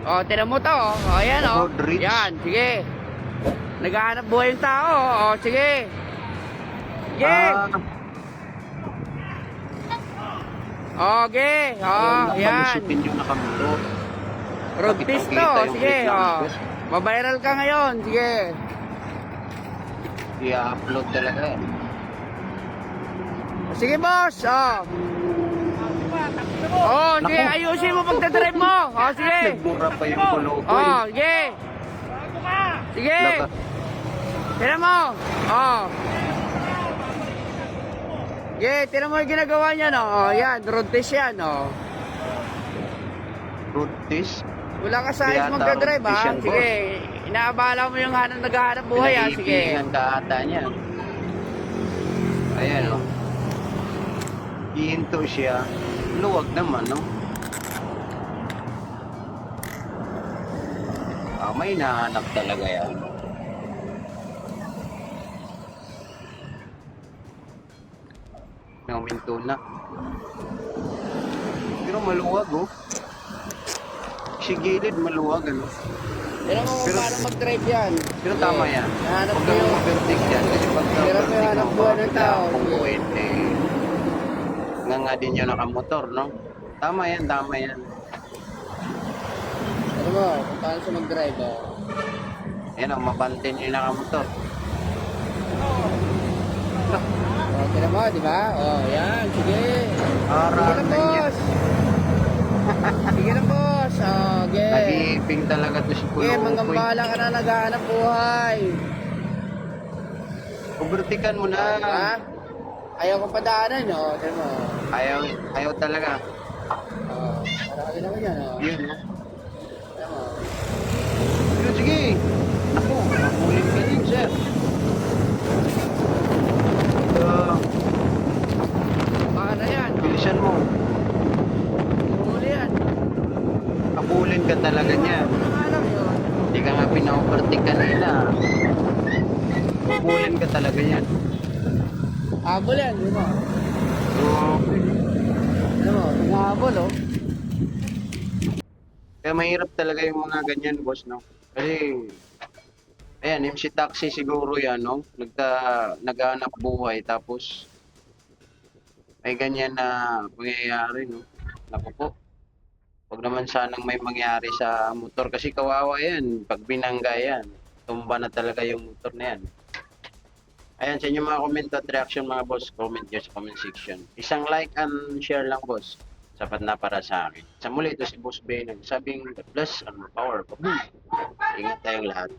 Oh, tinan mo to. Oh, ayan oh. Rodriguez. Yan, sige. Naghahanap buhay yung tao. Oh, sige. Sige. Okay. Oh, yan. Palusutin yung nakamulo. Road test to. Sige. Oh. Mabiral ka ngayon. Sige. I-upload talaga yan. Sige, boss. Oh. Oh, sige. Naku. Ayusin mo pagdadrive mo. Oh, sige. Nagmura pa yung kulokoy. Oh, sige. Sige. Tira mo. Oh. Sige, tira mo yung ginagawa niya, no? Oh, yan. Road test yan, oh. Road test? Wala ka sa ayos Yata magdadrive, road test ha? yan, boss. Sige. Inaabala mo yung naghahanap buhay, ha? Sige. Pinag-iibigan ka ata niya. Ayan, oh. Ihinto siya. Luwag naman, no? May nahanap talaga yan. Nauminto na. Pero maluwag, oh. Si gilid maluwag, ano? Tira mo kung Pero- paano mag-drive yan. Pero Sige. tama yan. Nahanap Huwag mo kang yung... mag-verdict yan. Kasi pag Pero may verdict hanap mo, buhay ng bigla tao. kung Sige. buwin, nga din yung nakamotor, no? Tama yan, tama yan. Tira mo kung paano siya mag-drive, oh. Yan, ang mabantin yung nakamotor. Oh, tira mo, di ba? Oh, yan. Sige. Sige Aral lang, na yan. boss. Sige lang, boss. Oh, okay. Nag-iiping talaga to si Okay, Kulokoy. manggambala ka na naghahanap buhay. Kubertikan mo na. Diba? Ayaw ko padaanan, no? Tira mo. Ayaw talaga. Oh, marami naman yan, oh. Yun, no? Tira mo. Pero sige. Naku, makulit ka din, sir. Paano yan? Bilisan mo. Huli yan. Kapulin ka talaga niya. Ano nga alam yun? Hindi ka nga pina-overtake kanina. Kapulin ka talaga yan. Habol yan, di ba? So, Ano mo, nanghabol, oh. kaya mahirap talaga yung mga ganyan, boss, no? Kasi, ayan, MC Taxi siguro yan, no? Naghahanap buhay, tapos, may ganyan na pangyayari, no? Naku po. Huwag naman sanang may mangyari sa motor kasi kawawa yan. Pag binangga yan, tumba na talaga yung motor na yan. Ayan, sa inyo mga comment at reaction mga boss, comment nyo sa comment section. Isang like and share lang, boss. Sapat na para sa akin. Sa muli, ito si Boss Ben, nagsabing God bless and more power. Ingat tayong lahat.